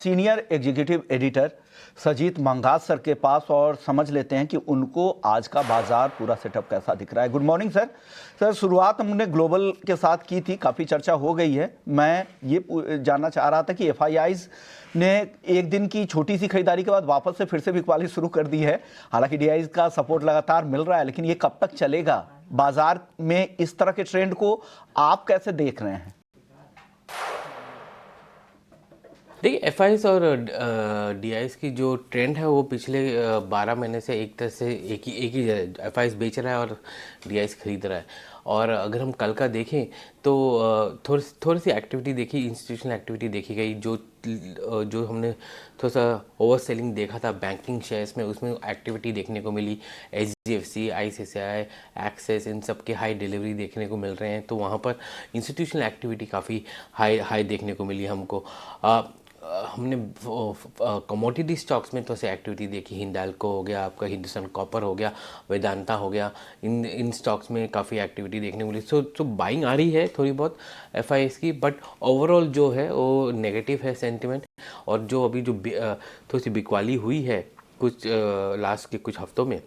Senior executive editor Sajith Mangas sir के पास और समझ लेते हैं कि उनको आज का बाजार पूरा सेटअप कैसा दिख रहा है। Good morning sir. सर, शुरुआत हमने ग्लोबल के साथ की थी, काफ़ी चर्चा हो गई है। मैं ये जानना चाह रहा था कि एफआईआईज ने एक दिन की छोटी सी खरीदारी के बाद वापस से फिर से बिकवाली शुरू कर दी है। हालांकि डीआईज का सपोर्ट लगातार मिल रहा है, लेकिन ये कब तक चलेगा? बाजार में इस तरह के ट्रेंड को आप कैसे देख रहे हैं? देखिए, एफआईआईज और डीआईज की जो ट्रेंड है वो पिछले 12 महीने से एक तरह से एक ही एफआईआईज बेच रहा है और डीआईज खरीद रहा है। और अगर हम कल का देखें तो थोड़ी सी एक्टिविटी देखी, इंस्टीट्यूशनल एक्टिविटी देखी गई। जो हमने थोड़ा सा ओवर सेलिंग देखा था बैंकिंग शेयर्स में, उसमें एक्टिविटी देखने को मिली। एचडीएफसी, आईसीआईसीआई, एक्सिस, इन सब के हाई डिलीवरी देखने को मिल रहे हैं, तो वहाँ पर इंस्टीट्यूशनल एक्टिविटी काफ़ी हाई देखने को मिली हमको। हमने कमोडिटी स्टॉक्स में तो से एक्टिविटी देखी। हिंडाल्को हो गया, आपका हिंदुस्तान कॉपर हो गया, वेदांता हो गया, इन स्टॉक्स में काफ़ी एक्टिविटी देखने को मिली। सो बाइंग आ रही है थोड़ी बहुत एफआईआईज की, बट ओवरऑल जो है वो नेगेटिव है सेंटिमेंट। और जो अभी जो थोड़ी सी बिकवाली हुई है कुछ लास्ट के कुछ हफ्तों में,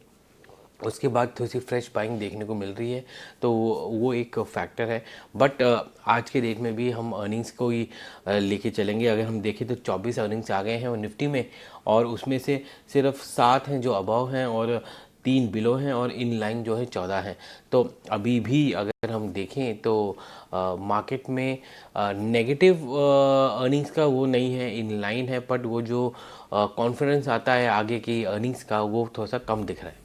उसके बाद थोड़ी सी फ्रेश बाइंग देखने को मिल रही है, तो वो एक फैक्टर है। बट आज के डेट में भी हम अर्निंग्स को ही लेके चलेंगे। अगर हम देखें तो 24 अर्निंग्स आ गए हैं और निफ्टी में, और उसमें से सिर्फ 7 हैं जो अबव हैं और 3 बिलो हैं, और इन लाइन जो है 14 हैं। तो अभी भी अगर हम देखें तो मार्केट में नेगेटिव अर्निंग्स का वो नहीं है, इन लाइन है, बट वो जो कॉन्फिडेंस आता है आगे की अर्निंग्स का, वो थोड़ा सा कम दिख रहा है।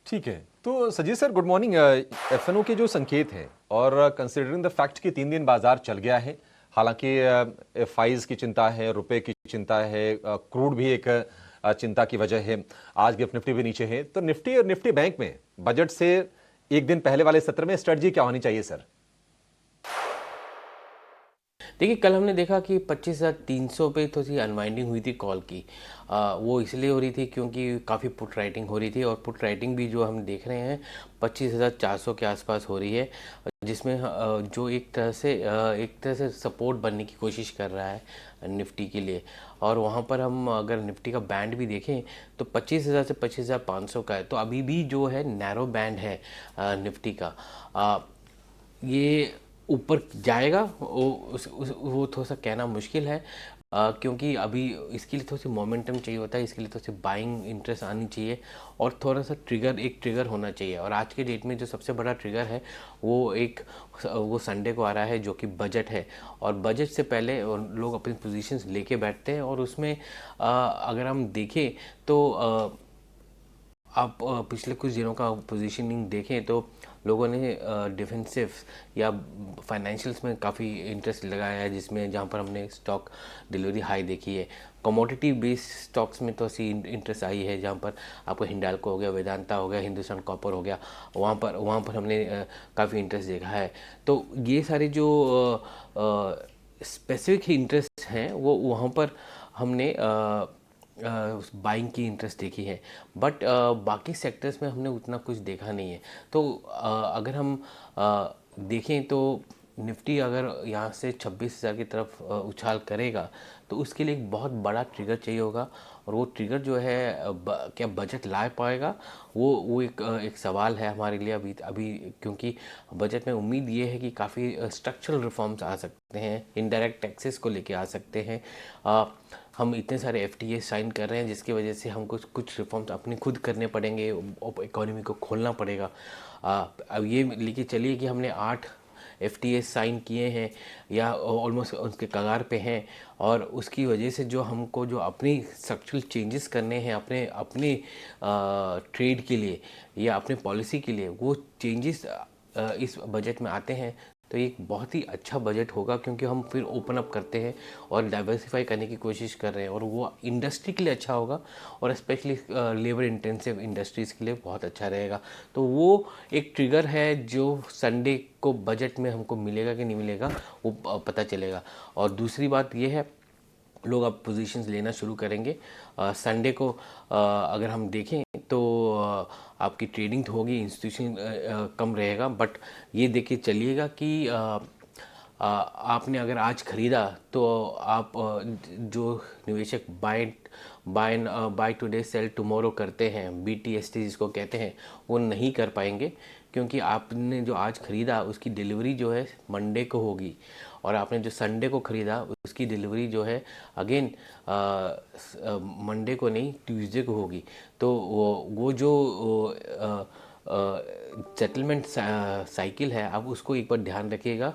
ठीक है, तो Sajit sir good morning. FNO के जो संकेत हैं और कंसिडरिंग द फैक्ट कि 3 दिन बाजार चल गया है, हालांकि एफआईज की चिंता है, रुपए की चिंता है, क्रूड भी एक चिंता की वजह है, आज गिफ्ट निफ्टी भी नीचे है, तो निफ्टी और निफ्टी बैंक में बजट से एक दिन पहले वाले सत्र में स्ट्रेटजी क्या होनी चाहिए सर? देखिए, कल हमने देखा कि 25,300 पे थोड़ी सी अनवाइंडिंग हुई थी कॉल की। वो इसलिए हो रही थी क्योंकि काफ़ी पुट राइटिंग हो रही थी, और पुट राइटिंग भी जो हम देख रहे हैं 25,400 के आसपास हो रही है, जिसमें जो एक तरह से सपोर्ट बनने की कोशिश कर रहा है निफ्टी के लिए। और वहाँ पर हम अगर निफ्टी का बैंड भी देखें तो 25,000 से 25,500 का है, तो अभी भी जो है नैरो बैंड है निफ्टी का। ये ऊपर जाएगा वो थोड़ा सा कहना मुश्किल है, क्योंकि अभी इसके लिए थोड़ी सी मोमेंटम चाहिए होता है, इसके लिए थोड़ी सी बाइंग इंटरेस्ट आनी चाहिए, और थोड़ा सा एक ट्रिगर होना चाहिए। और आज के डेट में जो सबसे बड़ा ट्रिगर है वो संडे को आ रहा है, जो कि बजट है। और बजट से पहले लोग अपनी पोजीशंस लेके बैठते हैं, और उसमें अगर हम देखें तो आप पिछले कुछ दिनों का पोजीशनिंग देखें तो लोगों ने डिफेंसिव या फाइनेंशियल्स में काफ़ी इंटरेस्ट लगाया है, जिसमें जहाँ पर हमने स्टॉक डिलीवरी हाई देखी है। कमोडिटी बेस्ड स्टॉक्स में तो ऐसी इंटरेस्ट आई है, जहाँ पर आपको हिंडाल्को हो गया, वेदांता हो गया, हिंदुस्तान कॉपर हो गया, वहाँ पर हमने काफ़ी इंटरेस्ट देखा है। तो ये सारे जो स्पेसिफिक इंटरेस्ट हैं वो वहाँ पर हमने बाइंग की इंटरेस्ट देखी है, बट बाकी सेक्टर्स में हमने उतना कुछ देखा नहीं है। तो अगर हम देखें तो निफ्टी अगर यहाँ से 26,000 की तरफ उछाल करेगा, तो उसके लिए एक बहुत बड़ा ट्रिगर चाहिए होगा, और वो ट्रिगर जो है क्या बजट ला पाएगा, वो एक सवाल है हमारे लिए अभी, क्योंकि बजट में उम्मीद ये है कि काफ़ी स्ट्रक्चरल रिफॉर्म्स आ सकते हैं, इनडायरेक्ट टैक्सेस को लेके आ सकते हैं। हम इतने सारे एफटीए साइन कर रहे हैं, जिसकी वजह से हमको कुछ रिफॉर्म्स अपने खुद करने पड़ेंगे, इकोनॉमी को खोलना पड़ेगा। अब ये लेके चलिए कि हमने 8 एफटीए साइन किए हैं या ऑलमोस्ट उसके कगार पे हैं, और उसकी वजह से जो अपनी स्ट्रक्चरल चेंजेस करने हैं अपने ट्रेड के लिए या अपने पॉलिसी के लिए, वो चेंजेस इस बजट में आते हैं, तो ये एक बहुत ही अच्छा बजट होगा, क्योंकि हम फिर ओपन अप करते हैं और डाइवर्सिफाई करने की कोशिश कर रहे हैं, और वो इंडस्ट्री के लिए अच्छा होगा, और स्पेशली लेबर इंटेंसिव इंडस्ट्रीज़ के लिए बहुत अच्छा रहेगा। तो वो एक ट्रिगर है जो संडे को बजट में हमको मिलेगा कि नहीं मिलेगा, वो पता चलेगा। और दूसरी बात ये है, लोग अब पोजीशंस लेना शुरू करेंगे। संडे को अगर हम देखें तो आपकी ट्रेडिंग तो होगी, इंस्टीट्यूशन कम रहेगा, बट ये देख के चलिएगा कि आपने अगर आज खरीदा तो आप जो निवेशक बाय टुडे सेल टुमारो करते हैं, BTST जिसको कहते हैं, वो नहीं कर पाएंगे, क्योंकि आपने जो आज ख़रीदा उसकी डिलीवरी जो है मंडे को होगी, और आपने जो संडे को ख़रीदा उसकी डिलीवरी जो है अगेन मंडे को नहीं, ट्यूसडे को होगी। तो वो जो सेटलमेंट साइकिल है, आप उसको एक बार ध्यान रखिएगा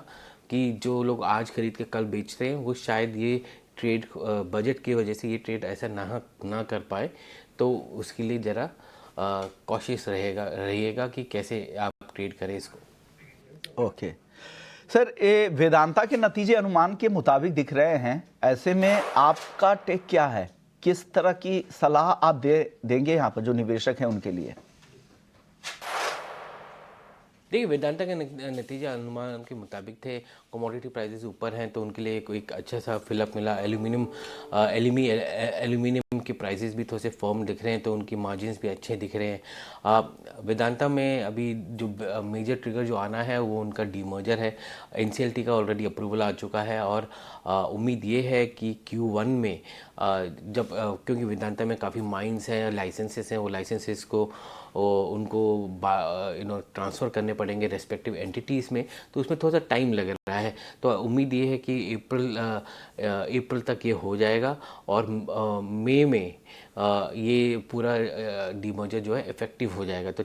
कि जो लोग आज खरीद के कल बेचते हैं वो शायद ये ट्रेड बजट की वजह से ये ट्रेड ऐसा ना कर पाए। तो उसके लिए ज़रा कॉशियस रहिएगा कि कैसे आप ट्रेड करें इसको। ओके सर, ये वेदांता के नतीजे अनुमान के मुताबिक दिख रहे हैं, ऐसे में आपका टेक क्या है? किस तरह की सलाह आप देंगे यहाँ पर जो निवेशक हैं उनके लिए? देखिए, वेदांता के नतीजे अनुमान के मुताबिक थे, कमोडिटी प्राइसेस ऊपर हैं तो उनके लिए एक अच्छा सा फिलअप मिला। एल्यूमिनियम के प्राइसेस भी थोड़े से फर्म दिख रहे हैं, तो उनकी मार्जिन्स भी अच्छे दिख रहे हैं। वेदांता में अभी जो मेजर ट्रिगर जो आना है वो उनका डीमर्जर है। NCLT का ऑलरेडी अप्रूवल आ चुका है, और उम्मीद ये है कि Q1 में जब क्योंकि वेदांता में काफ़ी माइंस हैं, लाइसेंसेस हैं, वो लाइसेंसेस को उनको ट्रांसफ़र करने पड़ेंगे रेस्पेक्टिव एंटिटीज़ में, तो उसमें थोड़ा सा टाइम लग रहा है। तो उम्मीद ये है कि अप्रैल तक ये हो जाएगा, और मई में ये पूरा डीमर्जर जो है इफेक्टिव हो जाएगा। तो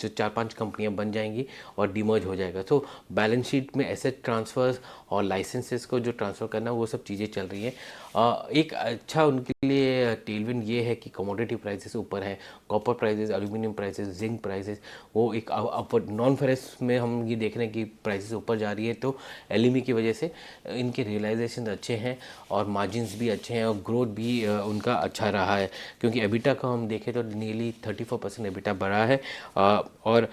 4-5 कंपनियां बन जाएंगी और डीमर्ज हो जाएगा। तो बैलेंस शीट में एसेट ट्रांसफर्स और लाइसेंसेस को जो ट्रांसफ़र करना वो सब चीज़ें चल रही हैं। एक अच्छा उनके लिए टेलविंड ये है कि कमोडिटी प्राइसेस ऊपर है, copper prices, aluminium prices, zinc prices, वो एक अपवर्ड। नॉन फेरस में हम ये देख रहे हैं कि प्राइसेस ऊपर जा रही है, तो एलईमी की वजह से इनके रियलाइजेशन अच्छे हैं और मार्जिन्स भी अच्छे हैं और ग्रोथ भी उनका अच्छा रहा है। क्योंकि एबिटा का हम देखें तो नियरली 34% एबिटा बढ़ा है, और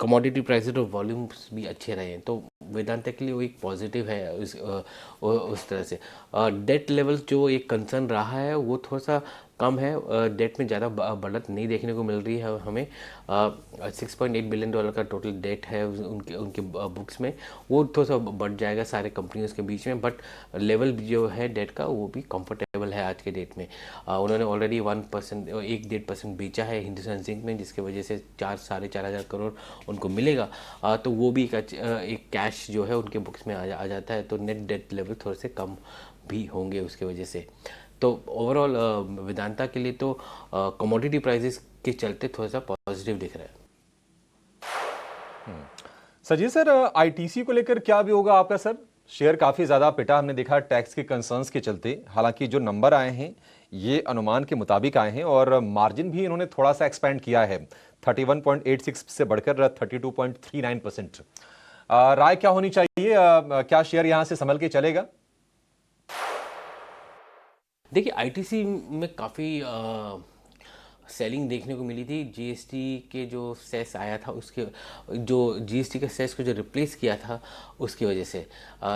कमोडिटी प्राइसेस और वॉल्यूम्स भी अच्छे रहे हैं। तो वेदांता के लिए वो एक पॉजिटिव है उस तरह से। डेट लेवल जो एक कंसर्न रहा है वो थोड़ा सा कम है। डेट में ज़्यादा बढ़त नहीं देखने को मिल रही है हमें। $6.8 बिलियन का टोटल डेट है उनके बुक्स में। वो थोड़ा सा बढ़ जाएगा सारे कंपनियों के बीच में, बट लेवल जो है डेट का वो भी कंफर्टेबल है आज के डेट में। उन्होंने ऑलरेडी 1% बेचा है हिंदुस्तान जिंक में, जिसकी वजह से 4-4.5 हज़ार करोड़ उनको मिलेगा। तो वो भी एक कैश जो है उनके बुक्स में आ जाता है, तो नेट डेट लेवल थोड़े से कम भी होंगे उसके वजह से। तो ओवरऑल वेदांता के लिए तो कमोडिटी प्राइसेस के चलते थोड़ा सा पॉजिटिव दिख रहा है। सजी सर, आईटीसी को लेकर क्या भी होगा आपका सर? शेयर काफी ज्यादा पिटा, हमने देखा टैक्स के कंसर्न्स के चलते। हालांकि जो नंबर आए हैं ये अनुमान के मुताबिक आए हैं, और मार्जिन भी इन्होंने थोड़ा सा एक्सपेंड किया है, 31.86 से बढ़कर 32.39%। राय क्या होनी चाहिए? क्या शेयर यहां से संभल के चलेगा? देखिए, आईटीसी में काफ़ी सेलिंग देखने को मिली थी। जीएसटी के जो सेस आया था उसके, जो जीएसटी के सेस को जो रिप्लेस किया था उसकी वजह से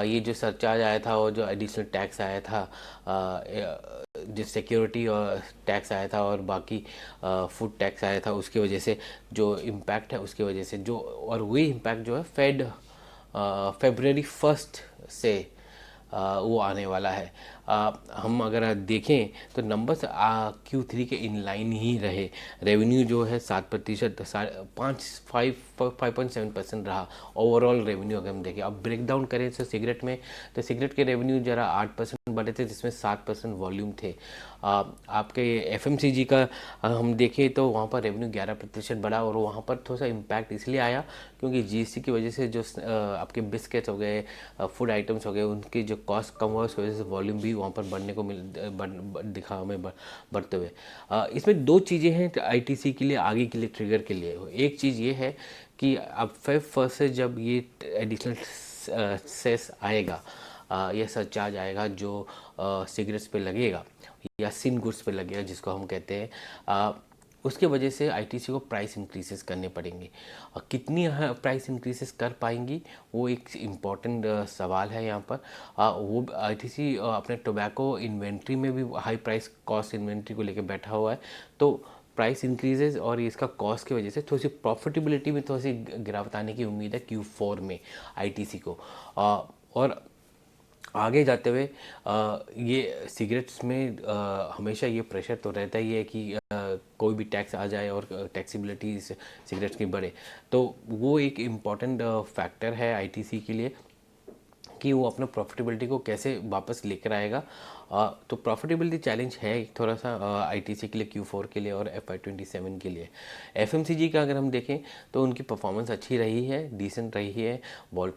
ये जो सरचार्ज आया था और जो एडिशनल टैक्स आया था, जो सिक्योरिटी और टैक्स आया था और बाकी फूड टैक्स आया था, उसकी वजह से जो इम्पैक्ट है उसकी वजह से जो, और वही इम्पैक्ट जो है February 1 से वो आने वाला है। हम अगर देखें तो नंबर्स Q3 के इन लाइन ही रहे। रेवेन्यू जो है 7%, 5.7% रहा ओवरऑल रेवेन्यू। अगर हम देखें, अब ब्रेक डाउन करें तो सिगरेट में, तो सिगरेट के रेवेन्यू जरा 8% बढ़े थे, जिसमें 7% वॉल्यूम थे। आपके FMCG का हम देखें तो वहाँ पर रेवेन्यू 11% बढ़ा, और वहाँ पर थोड़ा सा इम्पैक्ट इसलिए आया क्योंकि जीएसटी की वजह से जो आपके बिस्किट्स हो गए, फूड आइटम्स हो गए, उनकी जो कॉस्ट कम हुआ, उस वजह से वॉल्यूम भी वहाँ पर बढ़ने को दिखा हमें बढ़ते हुए। इसमें दो चीज़ें हैं आईटीसी के लिए, आगे के लिए ट्रिगर के लिए। एक चीज़ ये है कि अब Feb 1 से जब ये एडिशनल सेस आएगा या सरचार्ज आएगा जो सिगरेट्स पे लगेगा या सिन गुड्स पे लगेगा जिसको हम कहते हैं, उसके वजह से आईटीसी को प्राइस इंक्रीसेस करने पड़ेंगे। कितनी प्राइस इंक्रीसेस कर पाएंगी वो एक इम्पॉर्टेंट सवाल है यहाँ पर। वो आईटीसी अपने टोबैको इन्वेंट्री में भी हाई प्राइस कॉस्ट इन्वेंट्री को लेकर बैठा हुआ है, तो प्राइस इंक्रीजेज और इसका कॉस्ट की वजह से थोड़ी सी प्रॉफिटेबिलिटी में थोड़ी सी गिरावट आने की उम्मीद है Q4 में आईटीसी को। और आगे जाते हुए ये सिगरेट्स में हमेशा ये प्रेशर तो रहता ही है कि कोई भी टैक्स आ जाए और टैक्सीबिलिटी सिगरेट्स की बढ़े, तो वो एक इम्पॉर्टेंट फैक्टर है आईटीसी के लिए कि वो अपना प्रॉफिटेबिलिटी को कैसे वापस लेकर आएगा। तो प्रॉफिटेबिलिटी चैलेंज है थोड़ा सा आईटीसी के लिए, Q4 के लिए और FY27 के लिए। एफएमसीजी का अगर हम देखें तो उनकी परफॉर्मेंस अच्छी रही है, डिसेंट रही है।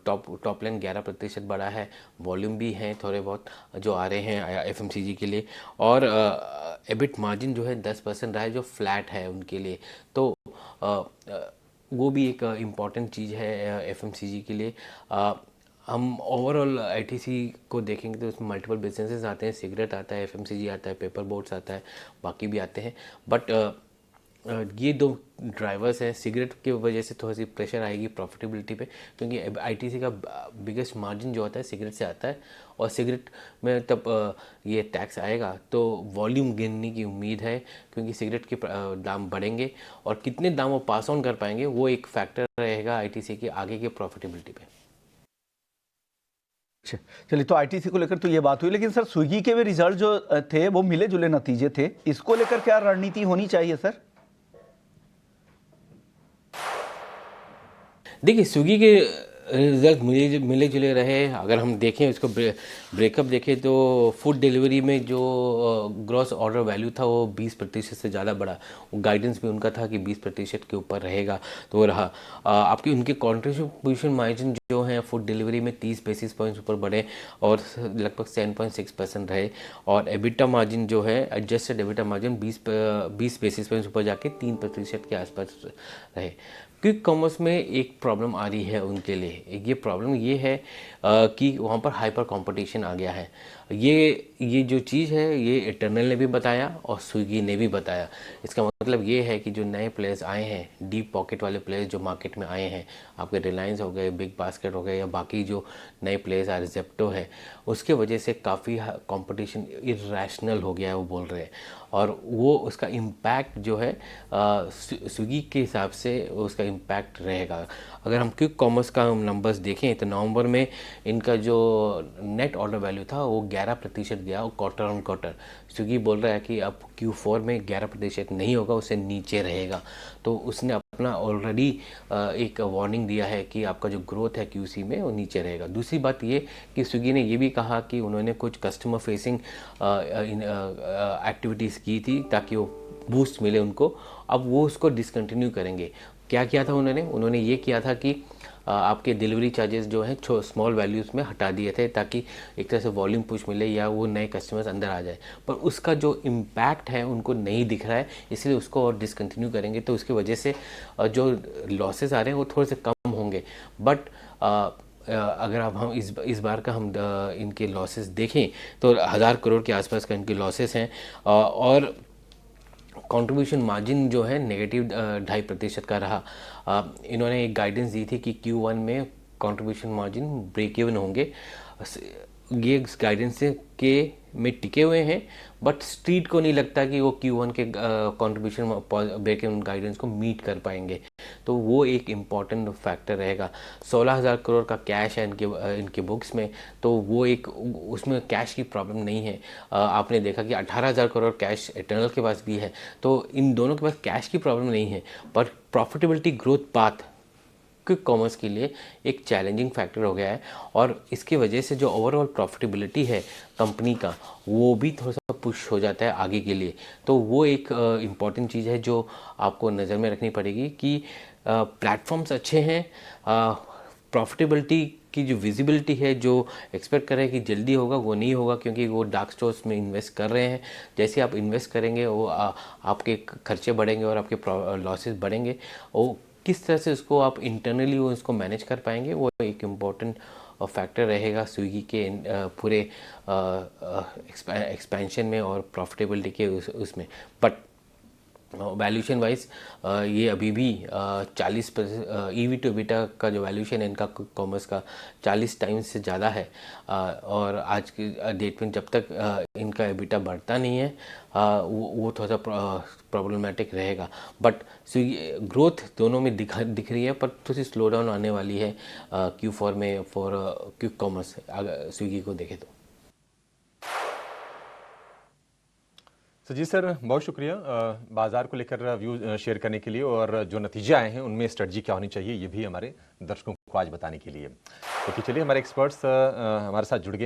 टॉप लाइन 11% बढ़ा है, वॉल्यूम भी हैं थोड़े बहुत जो आ रहे हैं एफएमसीजी के लिए, और एबिट मार्जिन जो है 10% रहा है जो फ्लैट है उनके लिए। तो वो भी एक इम्पॉर्टेंट चीज़ है एफएमसीजी के लिए। हम ओवरऑल आईटीसी को देखेंगे तो उसमें मल्टीपल बिजनेसेस आते हैं, सिगरेट आता है, एफएमसीजी आता है, पेपर बोट्स आता है, बाकी भी आते हैं। बट ये दो ड्राइवर्स हैं। सिगरेट की वजह से थोड़ी सी प्रेशर आएगी प्रॉफिटेबिलिटी पे, क्योंकि आईटीसी का बिगेस्ट मार्जिन जो होता है सिगरेट से आता है, और सिगरेट में तब ये टैक्स आएगा तो वॉल्यूम गिनने की उम्मीद है, क्योंकि सिगरेट के दाम बढ़ेंगे और कितने दाम वो पास ऑन कर पाएंगे वो एक फैक्टर रहेगा आईटीसी के आगे के प्रॉफिटेबिलिटी पे। अच्छा, चलिए, तो आईटीसी को लेकर तो ये बात हुई, लेकिन सर स्विगी के भी रिजल्ट जो थे वो मिले जुले नतीजे थे, इसको लेकर क्या रणनीति होनी चाहिए सर? देखिए, स्विगी के रिजल्ट मिले जुले रहे। अगर हम देखें उसको ब्रेकअप देखें तो फूड डिलीवरी में जो ग्रॉस ऑर्डर वैल्यू था वो 20% से ज़्यादा बढ़ा। वो गाइडेंस भी उनका था कि 20% के ऊपर रहेगा, तो वो रहा। आपकी उनके कॉन्ट्रीब्यूशन मार्जिन जो है फूड डिलीवरी में 30 बेसिस पॉइंट्स ऊपर बढ़े और लगभग 7.6% रहे। और एबिटा मार्जिन जो है adjusted EBITDA margin 20 basis points ऊपर जाके 3% के आसपास रहे। क्विक कॉमर्स में एक प्रॉब्लम आ रही है उनके लिए। ये प्रॉब्लम ये है कि वहाँ पर हाइपर कंपटीशन आ गया है। ये जो चीज़ है ये इटर्नल ने भी बताया और स्विगी ने भी बताया। इसका मतलब ये है कि जो नए प्लेयर्स आए हैं, डीप पॉकेट वाले प्लेयर्स जो मार्केट में आए हैं, आपके रिलायंस हो गए, बिग बास्केट हो गए, या बाकी जो नए प्लेयर्स आ रहे, जेप्टो है, उसके वजह से काफ़ी कंपटीशन इरेशनल हो गया है, वो बोल रहे हैं। और वो उसका इम्पैक्ट जो है स्विगी के हिसाब से उसका इम्पैक्ट रहेगा। अगर हम क्विक कॉमर्स का नंबर्स देखें तो नवंबर में इनका जो नेट ऑर्डर वैल्यू था वो 11% गया, और क्वार्टर ऑन क्वार्टर स्विगी बोल रहा है कि अब Q4 में 11% नहीं होगा, उससे नीचे रहेगा। तो उसने अपना ऑलरेडी एक वार्निंग दिया है कि आपका जो ग्रोथ है QC में वो नीचे रहेगा। दूसरी बात ये कि स्विगी ने ये भी कहा कि उन्होंने कुछ कस्टमर फेसिंग एक्टिविटीज़ की थी ताकि वो बूस्ट मिले उनको, अब वो उसको डिसकंटिन्यू करेंगे। क्या किया था उन्होंने ये किया था कि आपके डिलीवरी चार्जेस जो हैं स्मॉल वैल्यूज़ में हटा दिए थे ताकि एक तरह से वॉल्यूम पुश मिले या वो नए कस्टमर्स अंदर आ जाए, पर उसका जो इम्पैक्ट है उनको नहीं दिख रहा है, इसलिए उसको और डिसकंटिन्यू करेंगे। तो उसकी वजह से जो लॉसेस आ रहे हैं वो थोड़े से कम होंगे। बट अगर अब हम इस बार का हम इनके लॉसेस देखें तो 1000 करोड़ के आसपास का इनके लॉसेस हैं, और कंट्रीब्यूशन मार्जिन जो है नेगेटिव 2.5% का रहा। इन्होंने एक गाइडेंस दी थी कि Q1 में कंट्रीब्यूशन मार्जिन ब्रेक इवन होंगे। ये गाइडेंस के में टिके हुए हैं, बट स्ट्रीट को नहीं लगता कि वो Q1 के कंट्रीब्यूशन ब्रेक इवन गाइडेंस को मीट कर पाएंगे। तो वो एक इम्पॉर्टेंट फैक्टर रहेगा। 16,000 करोड़ का कैश है इनके बुक्स में, तो वो एक उसमें कैश की प्रॉब्लम नहीं है। आपने देखा कि 18,000 करोड़ कैश इटर्नल के पास भी है, तो इन दोनों के पास कैश की प्रॉब्लम नहीं है। पर profitability growth path quick commerce के लिए एक चैलेंजिंग फैक्टर हो गया है, और इसकी वजह से जो ओवरऑल प्रॉफिटेबिलिटी है कंपनी का वो भी थोड़ा सा पुश हो जाता है आगे के लिए। तो वो एक इम्पॉर्टेंट चीज़ है जो आपको नज़र में रखनी पड़ेगी कि प्लेटफॉर्म्स अच्छे हैं, प्रॉफिटेबिलिटी की जो विजिबिलिटी है, जो एक्सपेक्ट कर रहे हैं कि जल्दी होगा वो नहीं होगा, क्योंकि वो डार्क स्टोर्स में इन्वेस्ट कर रहे हैं। जैसे आप इन्वेस्ट करेंगे वो आपके खर्चे बढ़ेंगे और आपके लॉसेस बढ़ेंगे। वो किस तरह से उसको आप इंटरनली वो उसको मैनेज कर पाएंगे, वो एक इम्पॉर्टेंट फैक्टर रहेगा स्विगी के पूरे एक्सपेंशन में और प्रॉफिटेबिलिटी के उसमें। बट वैल्यूशन वाइज ये अभी भी 40% ईवी टू एबिटा का जो वैल्यूशन है इनका कॉमर्स का 40 टाइम्स से ज़्यादा है। और आज की डेट में जब तक इनका एबिटा बढ़ता नहीं है वो थोड़ा सा प्रॉब्लमेटिक रहेगा। बट ग्रोथ दोनों में दिख रही है, पर थोड़ी सी स्लो डाउन आने वाली है Q4 में फॉर क्विक कॉमर्स अगर स्विगी को देखें तो। सजीद सर बहुत शुक्रिया बाजार को लेकर व्यू शेयर करने के लिए, और जो नतीजे आए हैं उनमें स्ट्रेटजी क्या होनी चाहिए ये भी हमारे दर्शकों को आज बताने के लिए। तो चलिए हमारे एक्सपर्ट्स हमारे साथ जुड़ गए।